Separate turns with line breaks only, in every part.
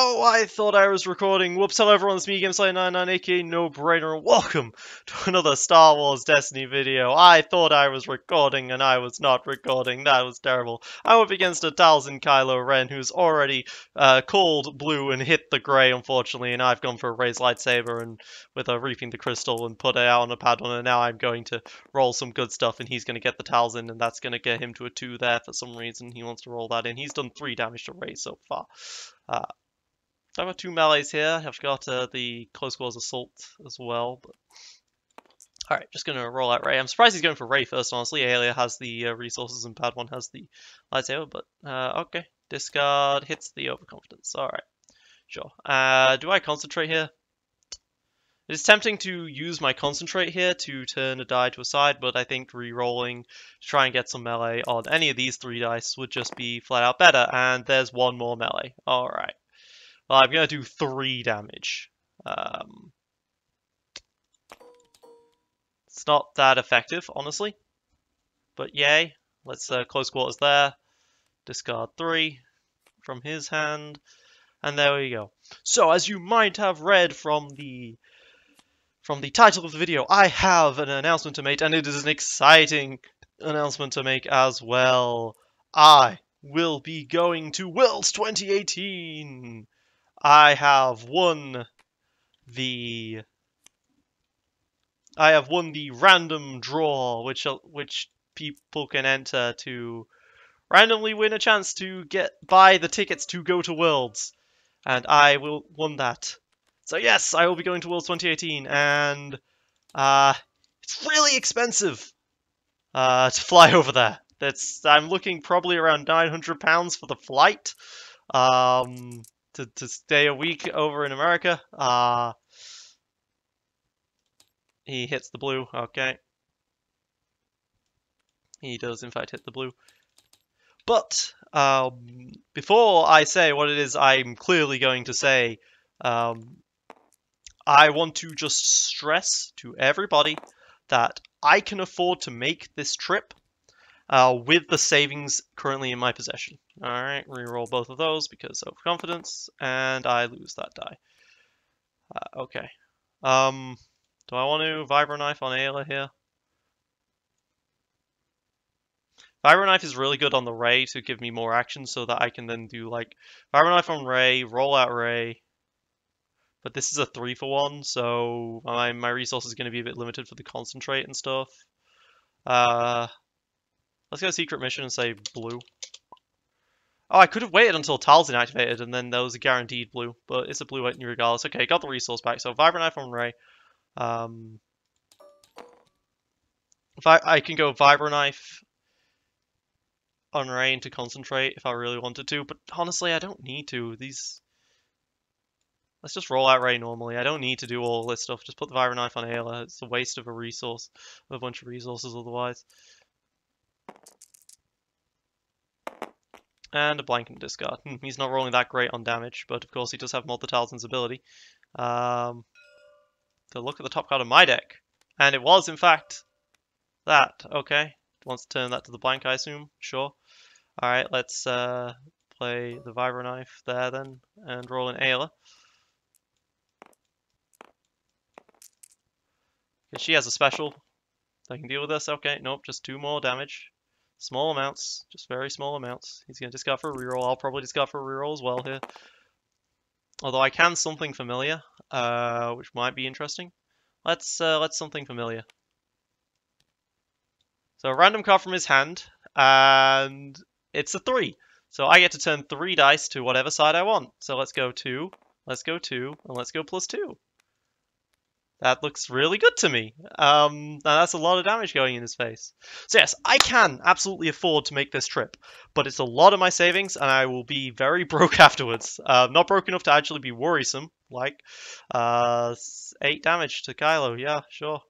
Oh, I thought I was recording. Whoops, hello everyone, it's me, GameSlayer99, aka No Brainer, and welcome to another Star Wars Destiny video. I thought I was recording, and I was not recording. That was terrible. I'm up against a Talzin Kylo Ren, who's already called blue and hit the grey, unfortunately, and I've gone for a Rey's lightsaber and with a Reaping the Crystal and put it out on a Padawan, and now I'm going to roll some good stuff, and he's going to get the Talzin, and that's going to get him to a 2 there for some reason. He wants to roll that in. He's done 3 damage to Rey so far. So I've got 2 melees here. I've got the close quarters assault as well. But... Alright, just going to roll out Rey. I'm surprised he's going for Rey first, honestly. Aelia has the resources and Padawan has the lightsaber, but okay. Discard hits the overconfidence. Alright, sure. Do I concentrate here? It's tempting to use my concentrate here to turn a die to a side, but I think re-rolling to try and get some melee on any of these 3 dice would just be flat out better, and there's 1 more melee. Alright. Well, I'm going to do 3 damage. It's not that effective, honestly. But yay. Let's close quarters there. Discard 3 from his hand. And there we go. So, as you might have read from the title of the video, I have an announcement to make, and it is an exciting announcement to make as well. I will be going to Worlds 2018! I have won the random draw, which people can enter to randomly win a chance to buy the tickets to go to Worlds, and I won that. So yes, I will be going to Worlds 2018, and it's really expensive to fly over there. I'm looking probably around £900 for the flight. To stay a week over in America. He hits the blue. Okay. He does, in fact, hit the blue. But before I say what it is I'm clearly going to say, I want to just stress to everybody that I can afford to make this trip with the savings currently in my possession. Alright, reroll both of those because of confidence, and I lose that die. Okay. Do I want to Vibro Knife on Ayla here? Vibro Knife is really good on the Rey to give me more action so that I can then do like Vibro Knife on Rey, roll out Rey. But this is a 3-for-1, so my resource is going to be a bit limited for the concentrate and stuff. Let's go Secret Mission and say blue. Oh, I could have waited until Talzin activated and then there was a guaranteed blue, but it's a blue regardless. Okay, got the resource back. So Vibro Knife on Rey. If I can go Vibro Knife on Rey into concentrate if I really wanted to, but honestly I don't need to. Let's just roll out Rey normally. I don't need to do all this stuff. Just put the Vibro Knife on Ayla. It's a waste of a resource, a bunch of resources otherwise. And a blank and discard. He's not rolling that great on damage, but of course he does have Talzin's ability. To look at the top card of my deck. And it was, in fact, that. Okay. Wants to turn that to the blank, I assume. Sure. Alright, let's play the Vibro Knife there then, and roll an Ayla. She has a special. I can deal with this. Okay, nope, just 2 more damage. Small amounts, just very small amounts. He's going to discard for a reroll. I'll probably discard for a reroll as well here. Although I can Something Familiar, which might be interesting. Let's Something Familiar. So a random card from his hand, and it's a 3. So I get to turn 3 dice to whatever side I want. So let's go 2, let's go 2, and let's go +2. That looks really good to me. Now that's a lot of damage going in his face. So yes, I can absolutely afford to make this trip, but it's a lot of my savings, and I will be very broke afterwards. Not broke enough to actually be worrisome, like 8 damage to Kylo. Yeah, sure.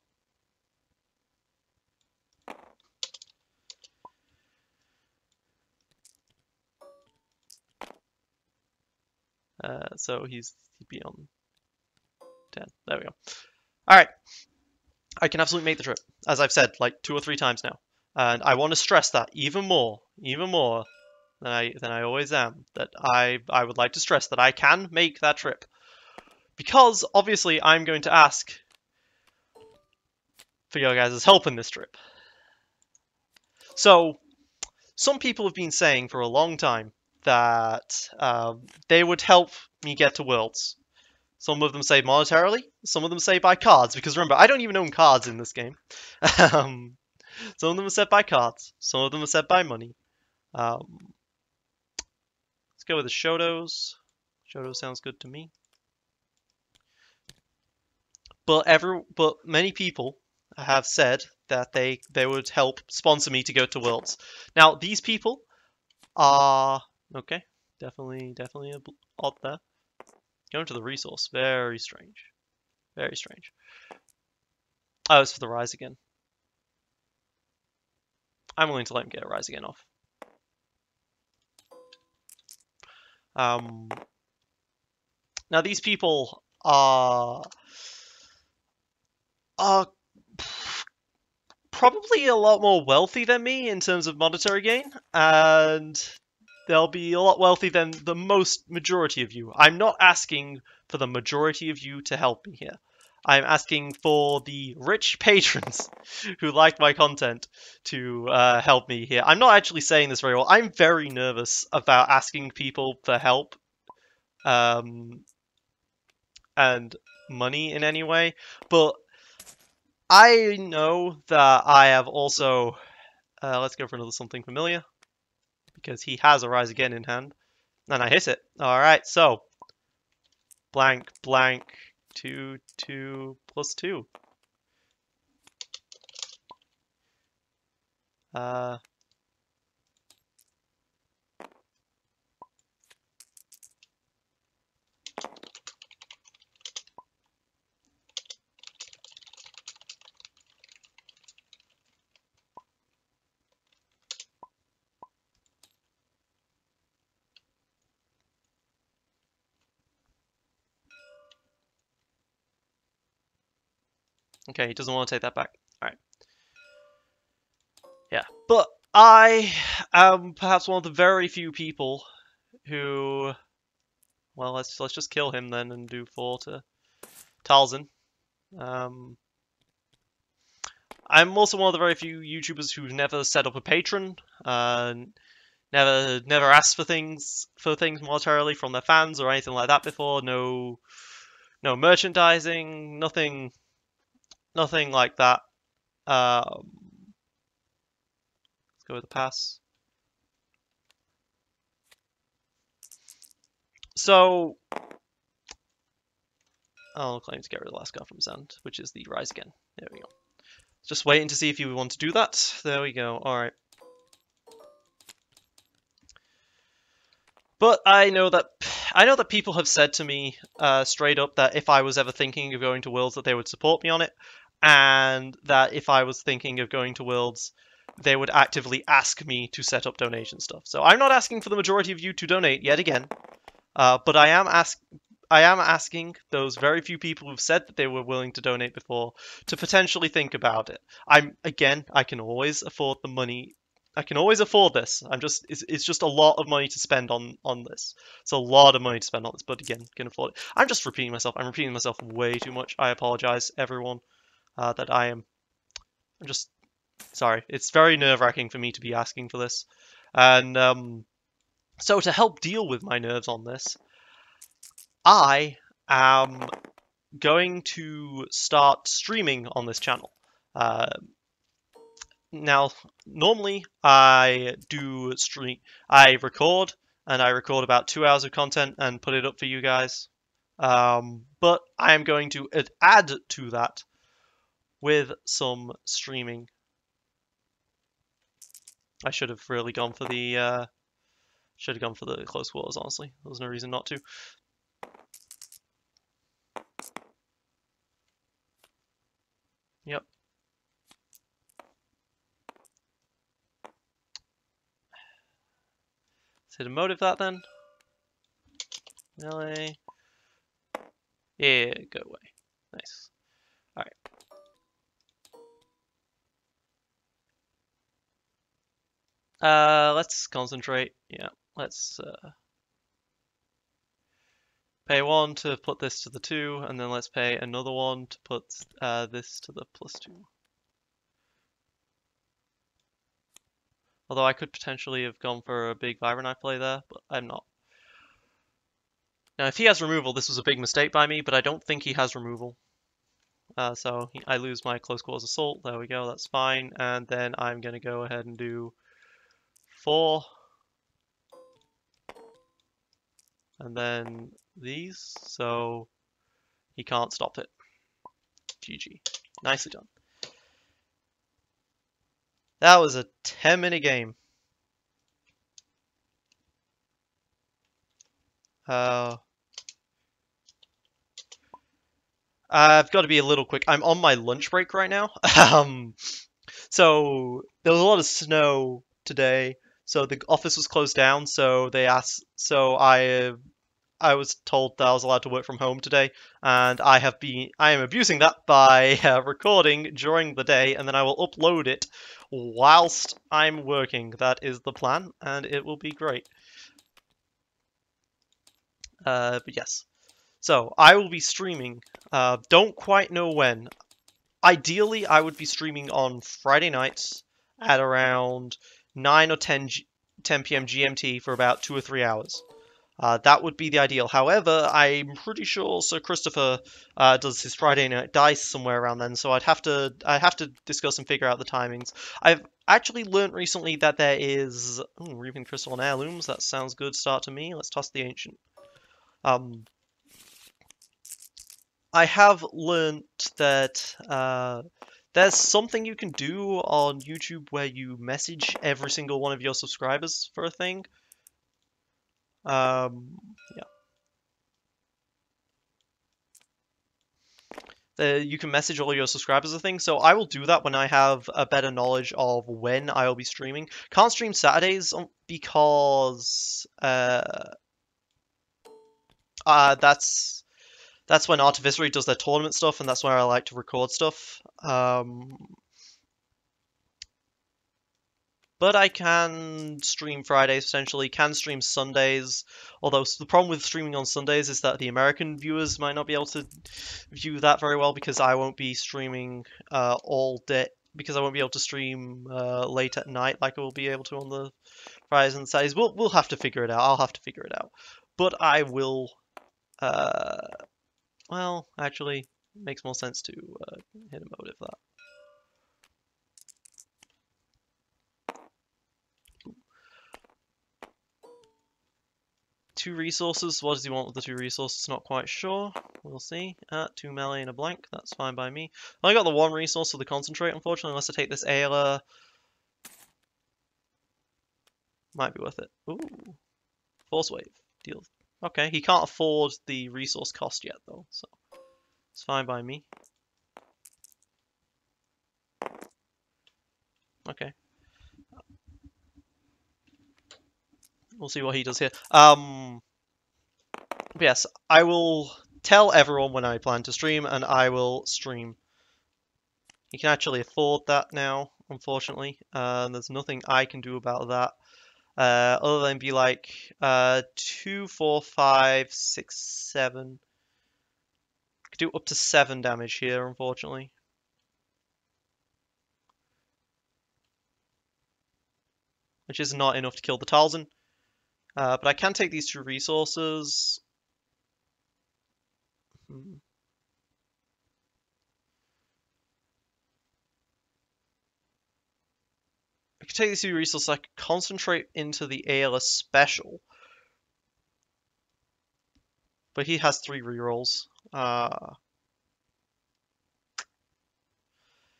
So he'd be on 10. There we go. Alright, I can absolutely make the trip, as I've said like 2 or 3 times now, and I want to stress that even more, than I always am. That I would like to stress that I can make that trip. Because, obviously, I'm going to ask for your guys' help in this trip. So, some people have been saying for a long time that they would help me get to Worlds. Some of them say monetarily, some of them say by cards, because remember, I don't even own cards in this game. Some of them are said by cards, some of them are said by money. Let's go with the Shotos. Shoto sounds good to me. But many people have said that they would help sponsor me to go to Worlds. Now, these people are okay. Definitely odd there. Going to the resource, very strange, very strange. Oh, it's for the Rise Again. I'm willing to let him get a Rise Again off. Now these people are probably a lot more wealthy than me in terms of monetary gain, and they'll be a lot wealthy than the majority of you. I'm not asking for the majority of you to help me here. I'm asking for the rich patrons who like my content to help me here. I'm not actually saying this very well. I'm very nervous about asking people for help and money in any way, but I know that I have also... let's go for another something familiar, because he has a Rise Again in hand. And I hit it. Alright, so blank, blank, 2, 2, plus 2. Okay, he doesn't want to take that back. Alright. Yeah, but I am perhaps one of the very few people who... Well, let's just kill him then and do 4 to Talzin. I'm also one of the very few YouTubers who've never set up a patron, never asked for things monetarily from their fans or anything like that before. No merchandising, nothing like that. Let's go with the pass. So, I'll claim to get rid of the last card from his hand, which is the Rise Again. There we go. Just waiting to see if you want to do that. There we go. Alright. But I know that people have said to me straight up that if I was ever thinking of going to Worlds, that they would support me on it, and that if I was thinking of going to Worlds, they would actively ask me to set up donation stuff. So I'm not asking for the majority of you to donate yet again, but I am asking those very few people who've said that they were willing to donate before to potentially think about it. I can always afford the money. I can always afford this. It's just a lot of money to spend on this. It's a lot of money to spend on this, but again, can afford it. I'm just repeating myself. I'm repeating myself way too much. I apologize, everyone, that I'm just sorry. It's very nerve-wracking for me to be asking for this. And so to help deal with my nerves on this, I am going to start streaming on this channel. Now, normally I do stream. I record about 2 hours of content and put it up for you guys. But I am going to add to that with some streaming. I should have really gone for the close quarters. Honestly, there was no reason not to. Yep. Let's hit a motive that then. Melee. Yeah, go away. Nice. Alright. Let's concentrate. Yeah, let's pay 1 to put this to the 2, and then let's pay another 1 to put this to the +2. Although I could potentially have gone for a big Vibrant Knife play there, but I'm not. Now, if he has removal, this was a big mistake by me, but I don't think he has removal. So I lose my Close Quarters Assault. There we go, that's fine. And then I'm going to go ahead and do 4. And then these, so he can't stop it. GG. Nicely done. That was a 10-minute game. I've got to be a little quick. I'm on my lunch break right now. So there was a lot of snow today, so the office was closed down. So they asked. So I was told that I was allowed to work from home today, and I am abusing that by recording during the day, and then I will upload it whilst I'm working. That is the plan, and it will be great. But yes. So, I will be streaming. Don't quite know when. Ideally, I would be streaming on Friday nights at around 9 or 10 p.m. GMT for about 2 or 3 hours. That would be the ideal. However, I'm pretty sure Sir Christopher does his Friday night dice somewhere around then, so I'd have to discuss and figure out the timings. I've actually learnt recently that there is Reaping Crystal and Heirlooms. That sounds good. Start to me. Let's toss the Ancient. I have learnt that there's something you can do on YouTube where you message every single one of your subscribers for a thing. Yeah. You can message all your subscribers a thing, so I will do that when I have a better knowledge of when I will be streaming. Can't stream Saturdays because that's when Artificery does their tournament stuff, and that's where I like to record stuff. But I can stream Fridays, potentially, can stream Sundays, although the problem with streaming on Sundays is that the American viewers might not be able to view that very well, because I won't be streaming all day, because I won't be able to stream late at night like I will be able to on the Fridays and Saturdays. We'll have to figure it out. I'll have to figure it out. But I will... well, actually, it makes more sense to hit a motive that. 2 resources. What does he want with the 2 resources? Not quite sure. We'll see. 2 melee and a blank. That's fine by me. I got the 1 resource for the concentrate, unfortunately, unless I take this Ayla. Might be worth it. Ooh. Force wave. Deal. Okay, he can't afford the resource cost yet, though, so it's fine by me. Okay. We'll see what he does here. Yes, I will tell everyone when I plan to stream, and I will stream. You can actually afford that now, unfortunately. There's nothing I can do about that. Other than be like 2, 4, 5, 6, 7. Could do up to 7 damage here, unfortunately. Which is not enough to kill the Talzin. But I can take these 2 resources. I could take these 2 resources, I could concentrate into the Ayla special. But he has 3 rerolls.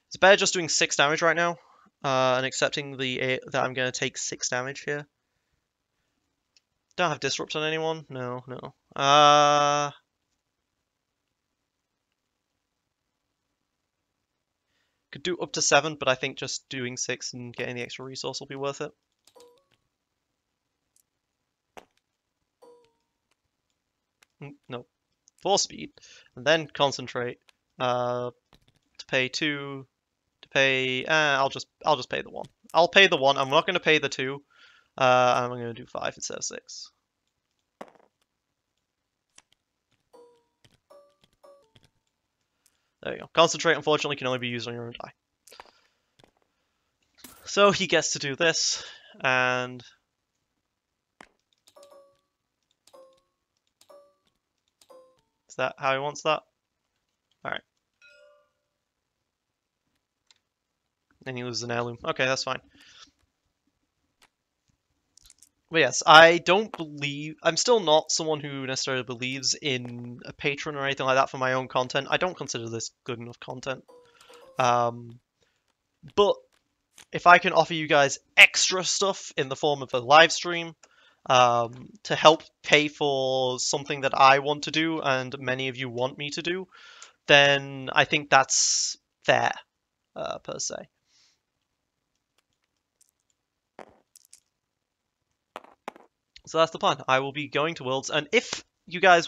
It's better just doing 6 damage right now. And accepting that I'm going to take 6 damage here. Don't have Disrupt on anyone? No. Could do up to 7, but I think just doing 6 and getting the extra resource will be worth it. No. 4 speed, and then concentrate to pay 2 to pay. I'll just pay the 1. I'll pay the 1. I'm not going to pay the 2. I'm going to do 5 instead of 6. There you go. Concentrate, unfortunately, can only be used on your own die. So he gets to do this, and is that how he wants that? Alright. And he loses an heirloom. Okay, that's fine. But yes, I don't believe... I'm still not someone who necessarily believes in a patron or anything like that for my own content. I don't consider this good enough content. But if I can offer you guys extra stuff in the form of a live stream to help pay for something that I want to do and many of you want me to do, then I think that's fair, per se. So that's the plan. I will be going to Worlds, and if you guys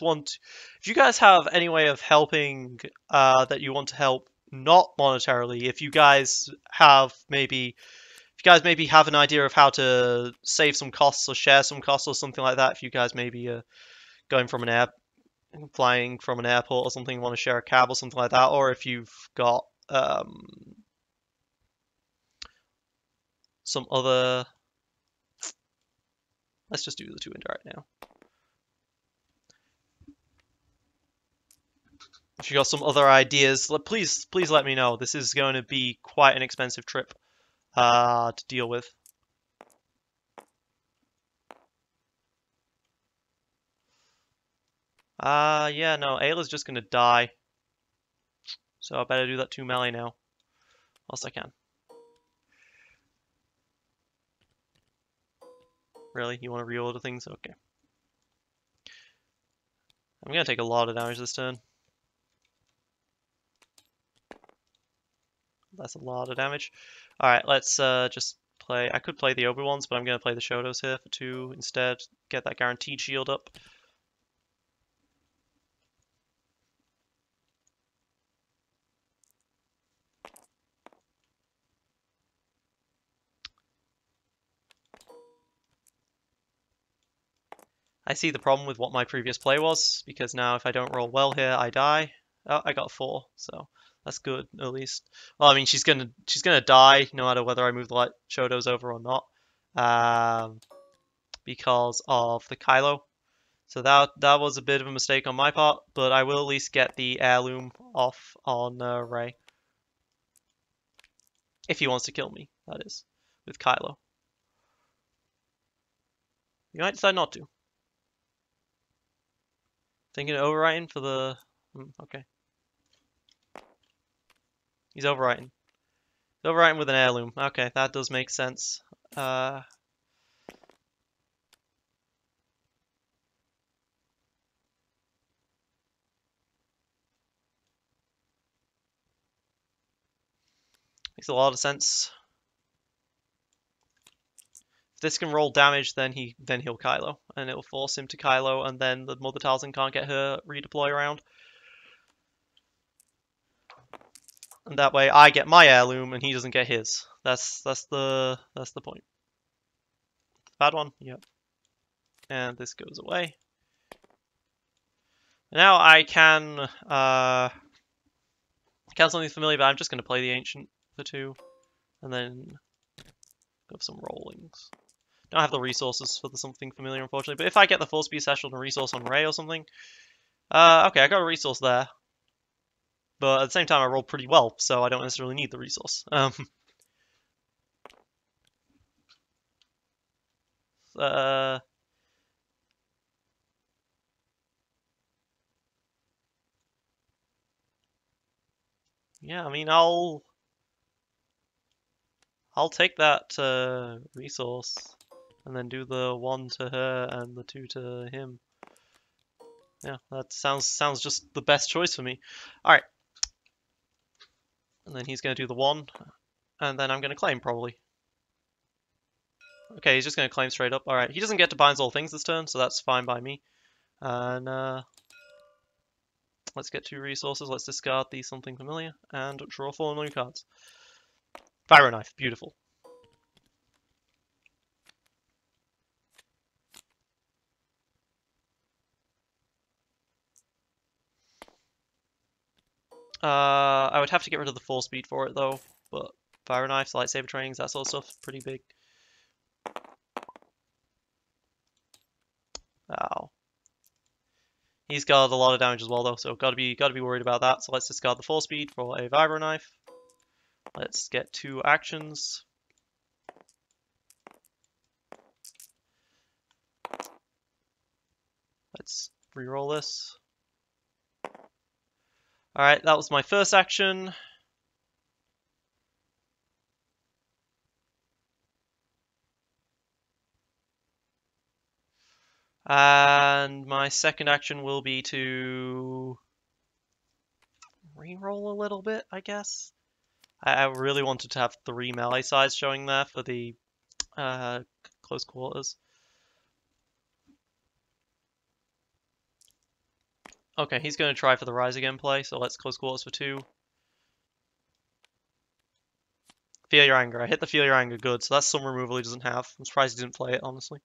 have any way of helping that you want to help, not monetarily, if you guys maybe have an idea of how to save some costs or share some costs or something like that, if you guys maybe are flying from an airport or something, want to share a cab or something like that, or if you've got some other... Let's just do the 2 indirect now. If you got some other ideas, please let me know. This is going to be quite an expensive trip to deal with. Yeah, no, Ayla's just gonna die. So I better do that 2 melee now. Whilst I can. Really? You want to reorder things? Okay. I'm gonna take a lot of damage this turn. That's a lot of damage. Alright, let's just play... I could play the Obi-Wans, but I'm gonna play the Shotos here for 2 instead. Get that guaranteed shield up. I see the problem with what my previous play was, because now if I don't roll well here, I die. Oh, I got 4, so that's good, at least. Well, I mean, she's gonna die no matter whether I move the Shotos over or not, because of the Kylo. So that was a bit of a mistake on my part, but I will at least get the heirloom off on Rey. If he wants to kill me, that is, with Kylo. You might decide not to. Thinking of overwriting for the... okay. He's overwriting. He's overwriting with an heirloom. Okay, that does make sense. Makes a lot of sense. If this can roll damage, then he'll Kylo, and it'll force him to Kylo, and then the Mother Talzin can't get her redeploy around. And that way I get my heirloom and he doesn't get his. That's the point. Bad one? Yep. And this goes away. Now I can count something familiar, but I'm just gonna play the Ancient for 2. And then go for some rollings. Don't have the resources for the something familiar, unfortunately. But if I get the Force Speed Satchel and a resource on Rey or something, okay, I got a resource there. But at the same time, I rolled pretty well, so I don't necessarily need the resource. Yeah, I mean, I'll take that resource and then do the 1 to her and the 2 to him. Yeah, that sounds just the best choice for me. All right. And then he's going to do the 1, and then I'm going to claim, probably. Okay, he's just going to claim straight up. Alright, he doesn't get to bind all things this turn, so that's fine by me. And let's get 2 resources. Let's discard the something familiar, and draw 4 new cards. Vibro Knife, beautiful. I would have to get rid of the 4 speed for it though, but Vibro Knives, lightsaber trainings, that sort of stuff, pretty big. Ow. He's got a lot of damage as well though, so gotta be worried about that. So let's discard the 4 speed for a Vibro Knife. Let's get 2 actions. Let's reroll this. Alright, that was my first action. And my second action will be to reroll a little bit, I guess. I really wanted to have 3 melee sides showing there for the close quarters. Okay, he's going to try for the Rise Again play, so let's close quarters for 2. Feel Your Anger. I hit the Feel Your Anger good, so that's some removal he doesn't have. I'm surprised he didn't play it, honestly.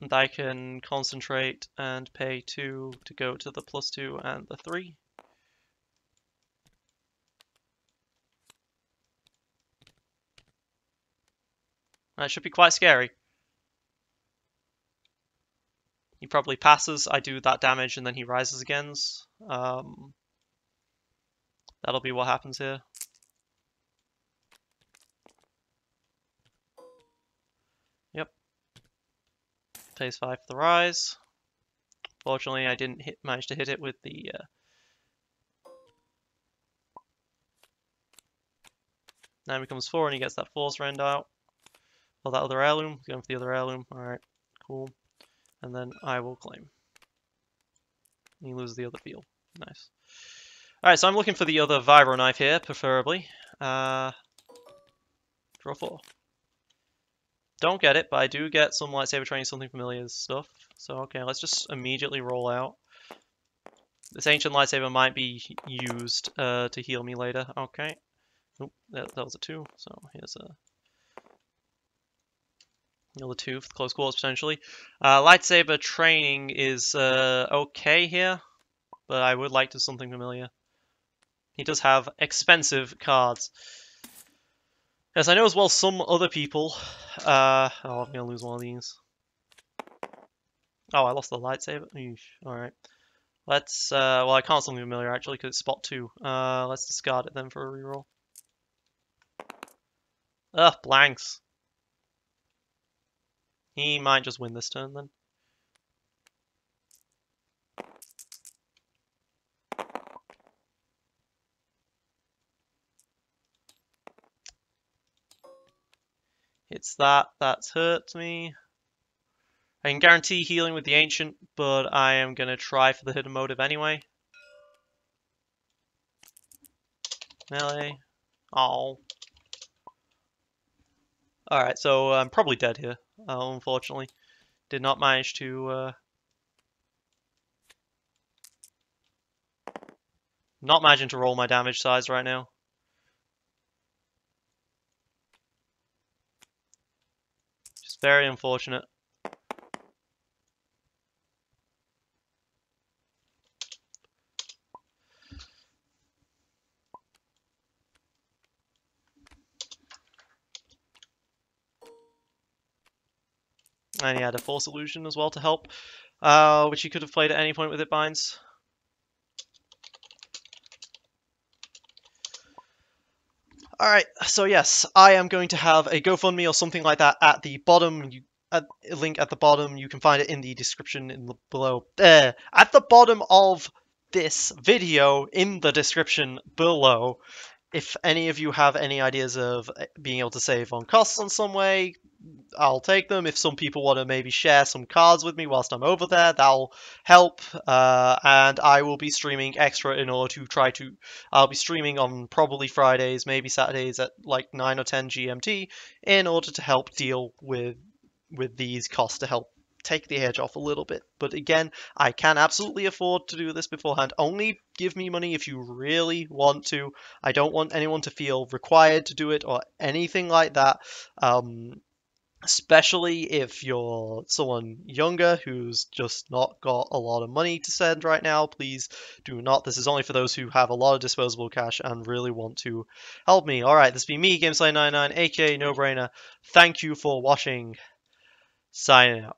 And I can concentrate and pay 2 to go to the +2 and the 3. That should be quite scary. He probably passes, I do that damage, and then he rises again. That'll be what happens here. Yep. Pays 5 for the rise. Fortunately, I didn't manage to hit it with the... Now he becomes 4 and he gets that Force Rend out. Well, that other heirloom. Going for the other heirloom. Alright, cool. And then I will claim. He loses the other field. Nice. Alright, so I'm looking for the other Vibro Knife here, preferably. Draw 4. Don't get it, but I do get some lightsaber training, something familiar stuff. So, okay, let's just immediately roll out. This ancient lightsaber might be used to heal me later. Okay. Oop, that was a 2, so here's another 2 for the close quarters, potentially. Lightsaber training is okay here, but I would like to something familiar. He does have expensive cards. Yes, I know as well some other people... oh, I'm going to lose one of these. Oh, I lost the lightsaber? Alright. Let's... well, I can't something familiar, actually, because it's spot 2. Let's discard it then for a reroll. Ugh, blanks. He might just win this turn, then. It's that. That's hurt me. I can guarantee healing with the Ancient, but I am going to try for the hidden motive anyway. Melee. Oh. Alright, so I'm probably dead here, unfortunately. Did not manage to... not managing to roll my damage size right now. Just very unfortunate. And he had a Force Illusion as well to help, which he could have played at any point with It Binds. Alright, so yes, I am going to have a GoFundMe or something like that at the bottom. Link at the bottom. You can find it in the description below. At the bottom of this video, in the description below. If any of you have any ideas of being able to save on costs in some way, I'll take them. If some people want to maybe share some cards with me whilst I'm over there, that'll help. And I will be streaming extra in order to try to... I'll be streaming on probably Fridays, maybe Saturdays at like 9 or 10 GMT in order to help deal with these costs, to help take the edge off a little bit. But again, I can absolutely afford to do this beforehand. Only give me money if you really want to. I don't want anyone to feel required to do it or anything like that. Especially if you're someone younger who's just not got a lot of money to spend right now, please do not. This is only for those who have a lot of disposable cash and really want to help me. Alright, this has been me, GameSlayer99, aka No Brainer. Thank you for watching. Signing out.